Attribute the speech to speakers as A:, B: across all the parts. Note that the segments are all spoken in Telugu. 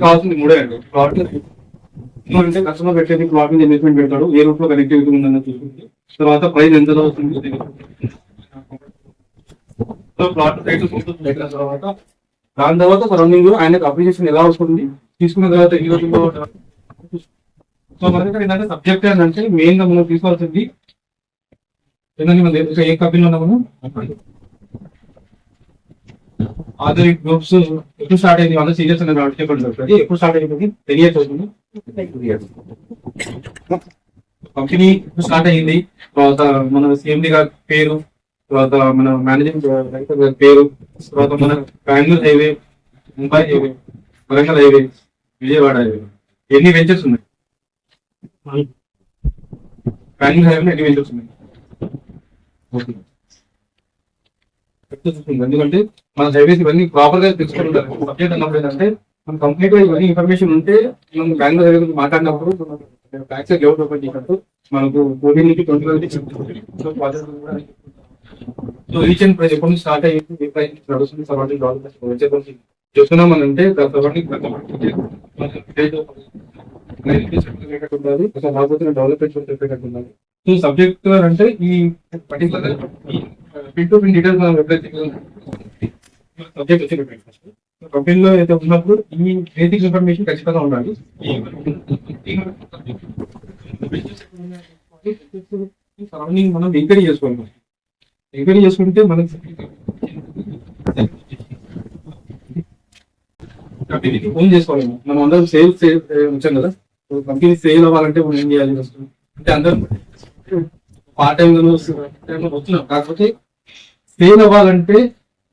A: కావాల్సింది మూడే అండి. ప్లాట్ అంటే కస్టమర్ పెట్టేది ప్లాట్ మీద ఇన్వెస్ట్మెంట్ పెడతాడు, ఏ రూట్ లో కనెక్టివిటీ ఉందని చూసుకుంటే, తర్వాత ప్రైస్ ఎంత అవుతుంది, ప్లాట్ తర్వాత దాని తర్వాత సరౌండింగ్ ఆయనకు అప్లికేషన్ ఎలా వస్తుంది, తీసుకున్న తర్వాత ఈ రోజుల్లో. సో మనకి ఏంటంటే సబ్జెక్ట్ ఏంటంటే మెయిన్ గా మనం తీసుకోవాల్సింది ఏంటంటే మన ఏ కంపెనీలో ఉన్నాము, ఆధార్ గ్రూప్స్ ఎప్పుడు స్టార్ట్ అయింది, వాళ్ళ సీరియస్ అనేది చెప్పండి. ఎప్పుడు స్టార్ట్ అయింది? 10 years అవుతుంది. కంపెనీ ఎప్పుడు స్టార్ట్ అయ్యింది, తర్వాత మన సిఎండి గారి పేరు, తర్వాత మన మేనేజింగ్ డైరెక్టర్ గారి పేరు, తర్వాత మన Bengaluru highway, Mumbai highway, Warangal highway, Vijayawada highway, ఎన్ని వెంచర్స్ ఉన్నాయి? బెంగళూరు హైవేలో ఎన్ని వెంచర్స్ ఉన్నాయి? ఎందుకంటే మన హైవేస్ ఇవన్నీ ప్రాపర్ గా తెలుసుకుంటారు. సబ్జెక్ట్ అన్నప్పుడు ఏంటంటే మన కంప్లీట్ గా ఇవన్నీ ఇన్ఫర్మేషన్ ఉంటే మనం బెంగళూరు హైవే గురించి మాట్లాడినప్పుడు ట్యాక్స్ లెవెల్ ఓపెన్ చేసినట్టు మనకు 14 నుంచి 20 వరకు సో రీచ్ అండ్ ప్రైస్ ఎప్పుడు స్టార్ట్ అయ్యింది, ఏ ప్రైస్ నడుస్తుంది, సరౌండింగ్ డెవలప్మెంట్ చూస్తున్నాం అని అంటే సరౌండింగ్ ఉండాలి, రాబోతున్న డెవలప్మెంట్ ఉండాలి. సో సబ్జెక్ట్ అంటే ఈ particular pin to pin details మనం ఎప్పుడైతే సబ్జెక్ట్ వచ్చి కంపెనీలో అయితే ఉన్నప్పుడు ఈ బేసిక్ ఇన్ఫర్మేషన్ ఖచ్చితంగా ఉండాలి. సరౌండింగ్ మనం ఎంక్వైరీ చేసుకోవాలి. ఎంక్వైరీ చేసుకుంటే మనకి కంపెనీకి ఫోన్ చేసుకోవాలి. మనం అందరం సేల్స్ వచ్చాం కదా, కంపెనీ సేల్ అవ్వాలంటే మనం ఏం చేయాలి? అంటే అందరం పార్ట్ టైం వస్తున్నాం, కాకపోతే సేల్ అవ్వాలంటే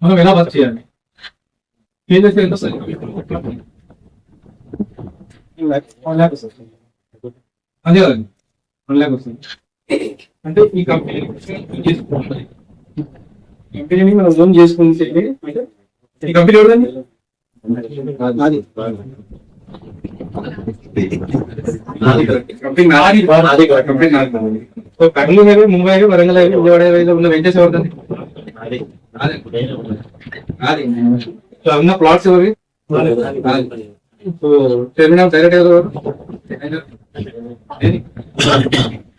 A: మనం ఎలా వర్క్ చేయాలి? సేల్ అయితే ఎంత వస్తుంది? 1 lakh వస్తుంది. అదే కదండి, 1 lakh వస్తుంది. అంటే ఈ కంపెనీని మనం లోన్ చేసుకుంటే ఈ కంపెనీ ఎవరిదండి? Bengaluru highway, Mumbai highway, Warangal highway, Vijayawada highway ఉన్న వెంచర్స్ ఎవరిదండి? ఉన్న ప్లాట్స్ ఎవరి? టెర్మినల్ డైరెక్ట్ ఎవరు?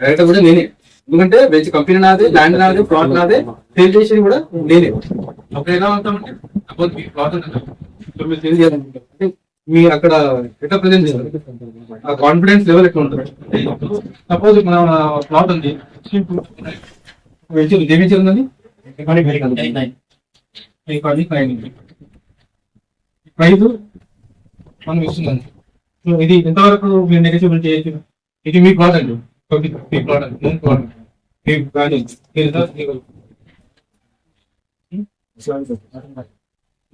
A: డైరెక్టర్ కూడా నేనే. ఎందుకంటే వెంచ్ కంపెనీ నాదే, ల్యాండ్ నాదే, ప్లాట్ నాదే, సేల్ చేసేది కూడా నేనే. అప్పుడు ఎలా ఉంటామంటే సపోజ్ మీ ప్లాట్ మీరు సేల్ చేయాలనుకుంటే మీ అక్కడ ఎట్లా ప్రజెంట్ చేయాలి, ఆ కాన్ఫిడెన్స్ లెవెల్ ఎట్లా ఉంటుంది? సపోజ్ మన ప్లాట్ ఉంది, వెంచర్ వెంచర్ ఉందండి, ప్రైజ్ మనం ఇస్తుందండి. ఇది ఎంతవరకు మీరు నెగోషియబుల్ చేయొచ్చు? ఇది మీ ప్లాట్ అండి, మీ ప్లాట్ అండి, మూన్ ప్లాట్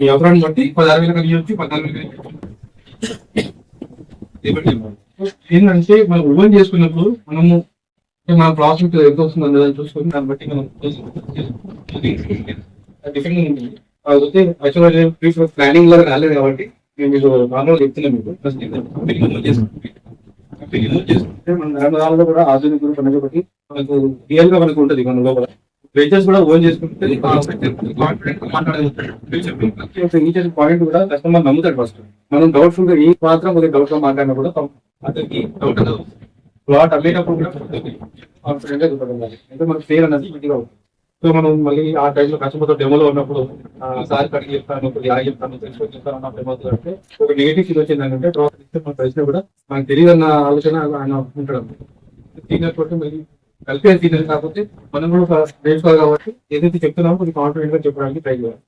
A: మీ అవసరాన్ని బట్టి 16,000 కలిగి 14,000 ఏంటంటే మనం ఓపెన్ చేసుకున్నప్పుడు మనము మన ప్రాఫిట్ ఎంత వస్తుంది అనేది చూసుకొని దాన్ని బట్టి మనం డిఫరెంట్ ఉంటుంది. కాకపోతే యాక్చువల్గా ప్లానింగ్ లాగా రాలేదు కాబట్టి మేము మీకు నార్మల్గా చెప్తున్నాం. మీకు చేసుకుంటే మన గ్రామాలలో కూడా ఆధునిక గ్రూప్ అనేది ఒకటి మనకు రియల్ గా మనకు ఉంటుంది. మన లోపల వెంచర్స్ కూడా ఓన్ చేసుకుంటే కాన్ఫిడెంట్ మాట్లాడేది పాయింట్ కూడా కస్టమర్ నమ్ముతాడు. ఫస్ట్ మనం డౌట్ఫుల్ గా ఈ మాత్రం ఒక డౌట్ గా మాట్లాడినా కూడా అతనికి డౌట్ అనేది ప్లాట్ అమ్మేటప్పుడు కూడా కాన్ఫిడెంట్ గా చూడాలి. అంటే మనకు సేల్ అనేది మంచిగా అవుతుంది. సో మనం మళ్ళీ ఆ టైంలో కస్టమర్ తో డెమోలో ఉన్నప్పుడు సార్ కడిగి చెప్తాను, ఎలా చెప్తాను, తెలుసుకొని చెప్తాను అన్నప్పుడు ఏమవుతుంది అంటే ఒక నెగిటివ్ ఫీల్ వచ్చింది అంటే మన ప్రశ్న కూడా మనకు తెలియదు అన్న ఆలోచన ఆయన ఉంటాడు. సీనియర్ తోటి మళ్ళీ కలిపే సీనియర్ కాకపోతే మనం కూడా నేర్చుకోవాలి కాబట్టి ఏదైతే చెప్తున్నామో కొంచెం కాన్ఫిడెంట్ గా చెప్పడానికి ట్రై చేయాలి.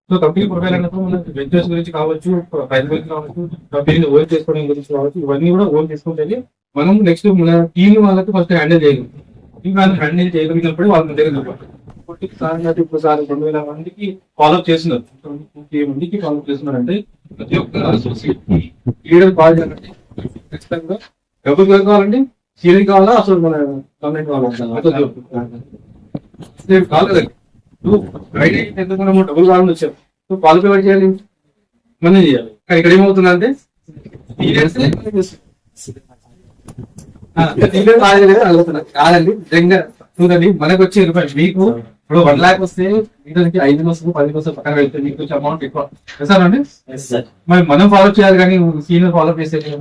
A: సో కంపెనీ ప్రొఫైల్ అన్నప్పుడు మనం వెంచర్స్ గురించి కావచ్చు, ప్రైస్ గురించి కావచ్చు, కంపెనీని ఓన్ చేసుకోవడం గురించి కావచ్చు, ఇవన్నీ కూడా ఓన్ చేసుకుంటే మనం నెక్స్ట్ మన టీమ్ వాళ్ళకి ఫస్ట్ హ్యాండిల్ చేయగలం. హ్యాండిల్ చేయగలిగినప్పుడు వాళ్ళ దగ్గర ఇప్పుడు సార్ 2,000 మందికి ఫాలోఅప్ చేస్తున్నారు. 50 మందికి ఫాలోఅప్ చేస్తున్నారంటే ప్రతి ఒక్క అసోసియేట్ లీడర్ కాల్ చేయాలంటే ఖచ్చితంగా డబ్బులు కావాలండి, సీరియల్ కావాలా, అసలు మన గవర్నమెంట్ కావాలా కాదు కదండి. ఫ్రైడే ఎందుకు మనం డబ్బులు కావాలని వచ్చాం, ఫాలోఅప్ ఎవరు చేయాలి? మనం చేయాలి. కానీ ఇక్కడ ఏమవుతుందంటే కాదండి, నిజంగా చూడండి, మనకు వచ్చే రూపాయలు మీకు ఇప్పుడు 1 lakh వస్తే వీటికి 5 వస్తుంది 10 వస్తుంది పక్కన వెళ్తే మీకు కొంచెం అమౌంట్ ఎక్కువ సార్ అండి. మరి మనం ఫాలో చేయాలి కానీ సీనియర్ ఫాలో చేసేది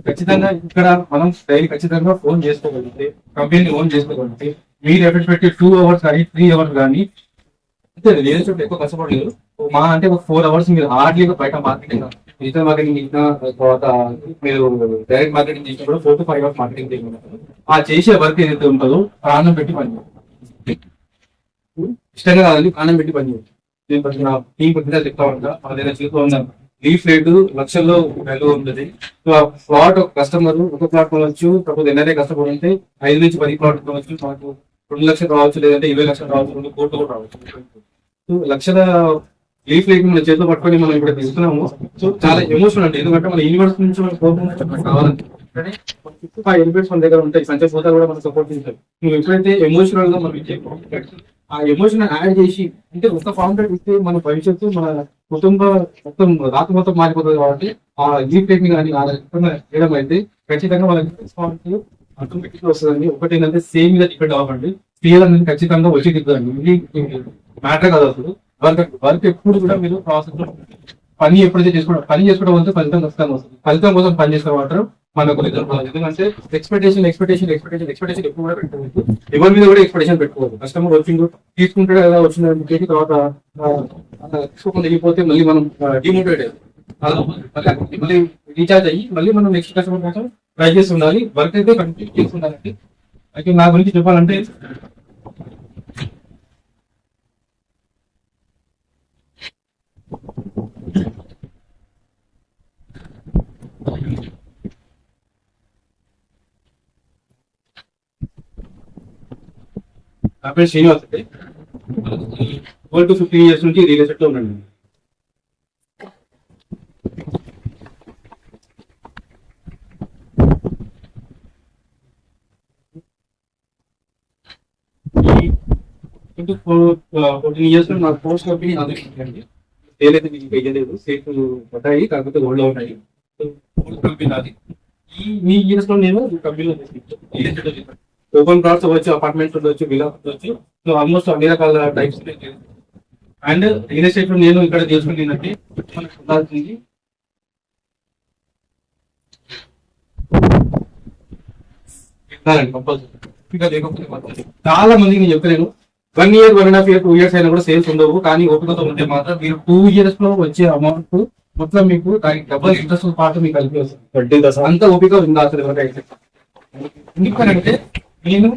A: ఖచ్చితంగా ఇక్కడ మనం డైలీ ఖచ్చితంగా ఫోన్ చేసుకోగలిగితే కంపెనీ ఓన్ చేసుకోగలిగితే మీరు ఎఫెక్ట్ పెట్టి 2 hours కానీ 3 hours కానీ అంటే లేదు చోట ఎక్కువ కష్టపడలేదు. మా అంటే ఒక 4 hours మీరు హార్డ్లీగా బయట మార్కెటింగ్ డిజిటల్ మార్కెటింగ్ చేసిన తర్వాత మీరు డైరెక్ట్ మార్కెటింగ్ చేసిన కూడా 4 to 5 hours మార్కెటింగ్ చేయగలుగుతారు. ఆ చేసే వర్క్ ఏదైతే ఉంటుందో ప్రాణం పెట్టి పని ఇష్టంగా కాదండి, ప్రాణం పెట్టి పని చేయండి. నేను ప్రతి నా టీం కొద్దిగా చెప్తా ఉంటా, మా దగ్గర చేస్తూ ఉన్నాను. లీఫ్ రేటు లక్షల్లో వాల్యూ ఉంటుంది. సో ఆ ప్లాట్ ఒక కస్టమర్ ఒక ప్లాట్ కొనవచ్చు, కాకపోతే ఎన్నైనా కష్టపడి ఉంటే 5 నుంచి 10 ప్లాట్ కొనవచ్చు. మాకు 2 లక్షలు రావచ్చు, లేదంటే 20 లక్షలు రావచ్చు, 2 కోట్లు కూడా రావచ్చు. సో లక్షల లీఫ్ రేట్ మన చేతిలో పట్టుకొని మనం ఇక్కడ తీసుకున్నాము. సో చాలా ఎమోషన్ అంటే ఎందుకంటే మన యూనివర్స్ నుంచి మనకు కోపం కావాలంటే ఆ ఎలిమెంట్స్ మన దగ్గర ఉంటాయి. సంచే పోతా కూడా మనకు సపోర్ట్ చేస్తారు. నువ్వు ఎప్పుడైతే ఎమోషనల్ గా మనం ఆ ఎమోషన్ యాడ్ చేసి అంటే ఒక ఫౌండర్ ఇస్తే మన భవిష్యత్తు మన కుటుంబ మొత్తం రాత మొత్తం మారిపోతుంది. కాబట్టి ఆ లీఫ్ రేట్ ని కానీ చేయడం అయితే ఖచ్చితంగా వాళ్ళకి రెస్పాన్సిబిలిటీ ఆటోమేటిక్ వస్తుందండి. ఒకటి ఏంటంటే సేమ్ మీద డిపెండ్ అవ్వండి. క్లియర్ అనేది ఖచ్చితంగా వచ్చి దిగుతుంది. ఇది మ్యాటర్ కాదు అసలు. వర్క్ ఎప్పుడు కూడా మీరు ప్రాసెస్ లో పని ఎప్పుడైతే చేసుకోవడం వల్ల ఫలితం ఖచ్చితంగా వస్తుంది. ఫలితం కోసం పని చేసిన మాత్రం మనకు రిజల్ట్ రాదు. ఎందుకంటే ఎక్స్పెక్టేషన్ ఎప్పుడు కూడా పెట్టుకోవద్దు. ఎవరి మీద కూడా ఎక్స్పెక్టేషన్ పెట్టుకోవద్దు. కస్టమర్ వచ్చిండు తీసుకుంటాడు కదా, వచ్చిన తర్వాత తీసుకోకుండా వెళ్ళిపోతే మళ్ళీ మనం డిమోటివేట్ అయ్యాలి. మళ్ళీ రీఛార్జ్ అయ్యి మళ్ళీ మనం నెక్స్ట్ కస్టమర్ కోసం ట్రై చేసి ఉండాలి. వర్క్ అయితే కంటిన్యూ చేసి ఉండాలంటే అయితే నా గురించి చెప్పాలంటే నా పేరు శ్రీనివాస్ అండి. 12 to 15 years నుంచి రియల్ ఎస్టేట్ లో ఉన్నాను. ఈ 14 years లో నా పోస్ట్ కంపెనీ అండి. సేల్ అయితే మీకు వేయలేదు, సేల్ పడ్డాయి కాకపోతే ఓల్డ్ ఉన్నాయి. కంపెనీ అది ఈ ఇయర్స్ లో నేను కంపెనీలో ఓపెన్ ప్లాట్స్ అవ్వచ్చు, అపార్ట్మెంట్స్ ఉండొచ్చు, విలాస్ ఉండొచ్చు. సో ఆల్మోస్ట్ అన్ని రకాల టైప్స్ అండ్ రియల్ ఎస్టేట్ లో నేను ఇక్కడ చేసుకుంటే మనకు ఉండాల్సింది కంపల్సరీ. చాలా మందికి నేను చెప్పలేను 1 year 1.5 year 2 years అయినా కూడా సేల్స్ ఉండవు. కానీ ఓపికతో ఉంటే మాత్రం మీరు 2 years లో వచ్చే అమౌంట్ మొత్తం మీకు డబల్ ఇంట్రెస్ట్ పాటు మీకు కలిపి వస్తుంది. అంత ఓపిక ఉందా అసలు ఎవరికైతే? ఎందుకంటే నేను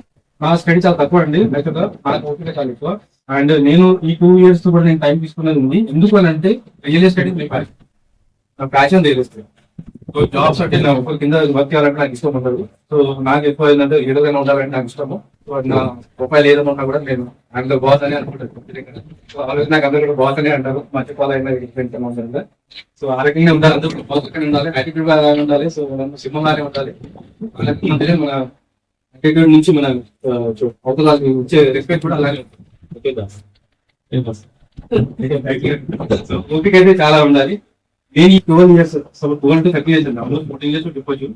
A: నా స్టడీ చాలా తక్కువ అండి, బెటర్గా నాకు ఓపిక చాలా ఎక్కువ. అండ్ నేను ఈ 2 years కూడా నేను టైం తీసుకున్నది ఉంది. ఎందుకు అని అంటే రియల్ ఎస్టేట్ నా passion real estate. So jobs అంటే నా ఒక కింద వర్క్ చేయాలంటే నాకు ఇష్టం ఉండదు. సో నాకు ఎక్కువ ఏంటంటే ఏదైనా ఉండాలంటే నాకు ఇష్టము. సో నా ప్రొఫైల్ ఏదైనా ఉన్నా కూడా నేను అందులో బాస్ అని అనుకుంటాను. సో ఆల్రెడీ నాకు అందరూ కూడా బాస్ అనే అంటారు, మర్చిపోవాలైనా ఉంటుంది. సో ఆ రకంగా ఉండాలి, అందరూ బాస్ ఉండాలి, యాటిట్యూడ్ ఉండాలి. సో మనం సింహంగానే ఉండాలి. అలాగే మన యాటిట్యూడ్ నుంచి మన అవతలకి వచ్చే రెస్పెక్ట్ కూడా అలాగే సో ఓపిక అయితే చాలా ఉండాలి. నేను ఈ 12 years 12 to 13 years almost 14 years చెప్పొచ్చు.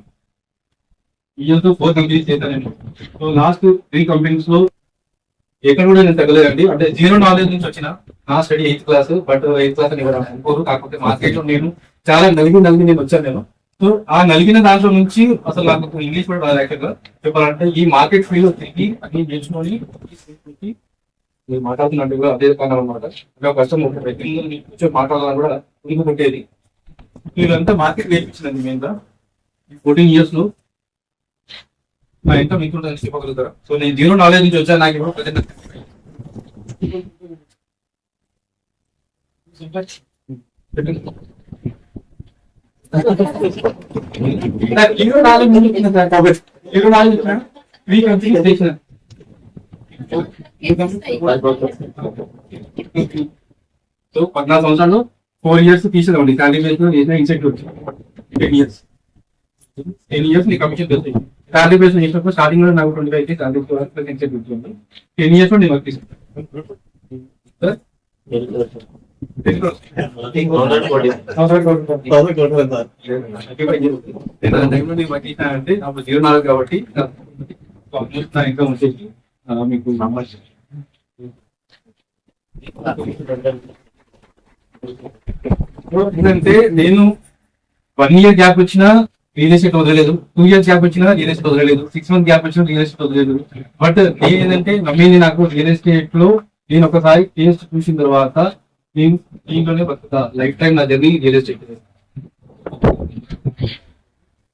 A: ఇయర్తో 4 కంపెనీస్ చేశాను నేను. సో లాస్ట్ 3 కంపెనీస్ లో ఎక్కడ కూడా నేను తగ్గలేదండి. అంటే 0 knowledge నుంచి వచ్చిన నా study 8th class, but 8th class అని ఎవరు అనుకోరు. కాకపోతే మార్కెట్ లో నేను చాలా నలిగి నేను వచ్చాను నేను. సో ఆ నలిగిన దాంట్లో నుంచి అసలు నాకు ఇంగ్లీష్ కూడా రాదు. యాక్చువల్గా చెప్పాలంటే ఈ మార్కెట్ ఫీల్డ్ తిరిగి అన్ని నేర్చుకొని మీరు మాట్లాడుతున్నట్టు కూడా అదే కారణం అనమాట. కష్టం కూర్చొని మాట్లాడాలని కూడా పుట్టుకుంటేది. ఇదంతా మార్కెట్ నేర్పించిందండి మీ ఎంత 14 years లో నా ఎంత మీకు చెప్పగలుగుతారా? సో నేను 0 knowledge నుంచి వచ్చాను. నాకు ఇప్పుడు ప్రజెంట్ సో 14 సంవత్సరాలు 4 years తీసేదామండి. శాలరీ బేస్ ఇన్సెంటివ్ వచ్చింది. 10 years నీ కమిషన్ వెళ్తాయి. శాలరీ బేస్ చేసినప్పుడు స్టార్టింగ్ లో నాకు 25 అయితే శాలరీ ఇన్సెంటివ్ వచ్చింది. 10 years లో నేను వర్క్ చేశాను. అంటే అప్పుడు 0 knowledge కాబట్టి మీకు ఏంటంటే నేను 1 year గ్యాప్ వచ్చినా రియల్ ఎస్టేట్ వదలలేదు, 2 years గ్యాప్ వచ్చినా రియల్ ఎస్టేట్ వదలలేదు, 6 months గ్యాప్ వచ్చినా రియల్ ఎస్టేట్ వదలలేదు. బట్ ఏంటంటే నమ్మేది నాకు రియల్ ఎస్టేట్ లో నేను ఒకసారి టేస్ట్ చూసిన తర్వాత నేను దీంట్లోనే బతుకుతా. లైఫ్ టైం నా journey real estate.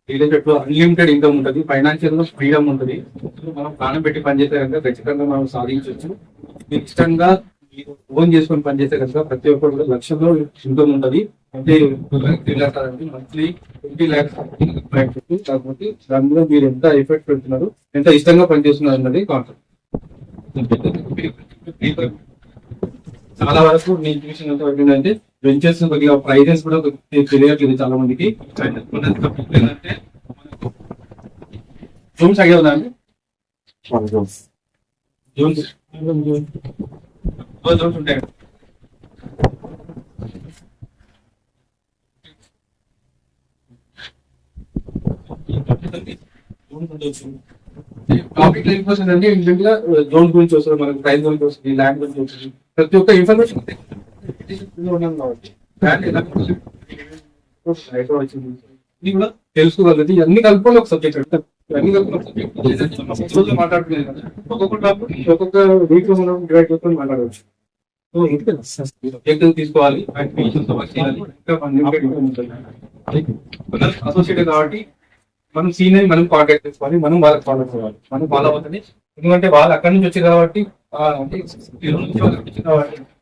A: Real estate లో అన్లిమిటెడ్ ఇన్కమ్ ఉంటుంది, ఫైనాన్షియల్ లో ఫ్రీడమ్ ఉంటుంది. మనం ప్రాణం పెట్టి పనిచేస్తే కనుక ఖచ్చితంగా మనం సాధించవచ్చు. మీరు ఇష్టంగా ఓన్ చేసుకొని పనిచేస్తే కనుక ప్రతి ఒక్కరు కూడా లక్షల్లో ఇన్కమ్ ఉంటుంది. అంటే 3 lakhs మంత్లీ 20 lakhs కాకపోతే దాని మీద మీరు ఎంత ఎఫెక్ట్ పెడుతున్నారు, ఎంత ఇష్టంగా పనిచేస్తున్నారు అన్నది కాన్సెప్ట్. చాలా వరకు నేను చూసినంత వరకు ఏంటంటే వెంచర్స్ కొద్దిగా ప్రైజెస్ కూడా తెలియట్లేదు చాలా మందికి. ఏంటంటే జూమ్స్ అయ్యే ఉందా అండి? జూమ్స్ ఉంటాయి. టాపిక్ ఇన్ఫర్మేషన్ అంటే ఇండివిజువల్ గా జోన్ గురించి వస్తుంది, మనకి ప్రైస్ గురించి వస్తుంది, ల్యాండ్ గురించి వస్తుంది, ప్రతి ఒక్క ఇన్ఫర్మేషన్ ఉన్నాం కాబట్టి ఇది కూడా తెలుసుకోగలుగుతుంది. ఇవన్నీ కలుపుకొని ఒక సబ్జెక్ట్, ఇవన్నీ కలుపుకొని ఒక సబ్జెక్ట్ మాట్లాడుకునేది కదా. ఒక్కొక్క టాపిక్ ఒక్కొక్క వీక్ లో మనం డివైడ్ చేసుకొని మాట్లాడవచ్చు. సబ్జెక్ట్ తీసుకోవాలి, అసోసియేట్ కాబట్టి మనం సీనియర్ మనం కాంటాక్ట్ చేసుకోవాలి, మనం వాళ్ళకి ఫాలో అవ్వాలి, మనం ఫాలో అవుతుంది. ఎందుకంటే వాళ్ళు అక్కడి నుంచి వచ్చి కాబట్టి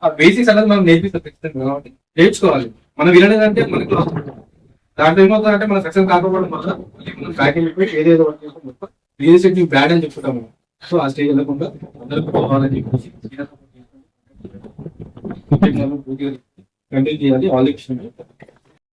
A: ఆ బేసిక్స్ అనేది మనం నేర్పిస్తాం కాబట్టి నేర్చుకోవాలి. మనం వినలేదంటే మనకు దాంట్లో ఏమవుతుందంటే మనం సక్సెస్ కాకపోవడం వల్ల మనం ప్యాకేజ్ పెట్టి ఏదేదో రియల్ ఎస్టేట్ బ్యాడ్ అని చెప్పుకుంటాము. సో ఆ స్టేజ్ వెళ్ళకుండా అందరికి పోవాలని చెప్పేసి కంటిన్యూ చేయాలి. ఆల్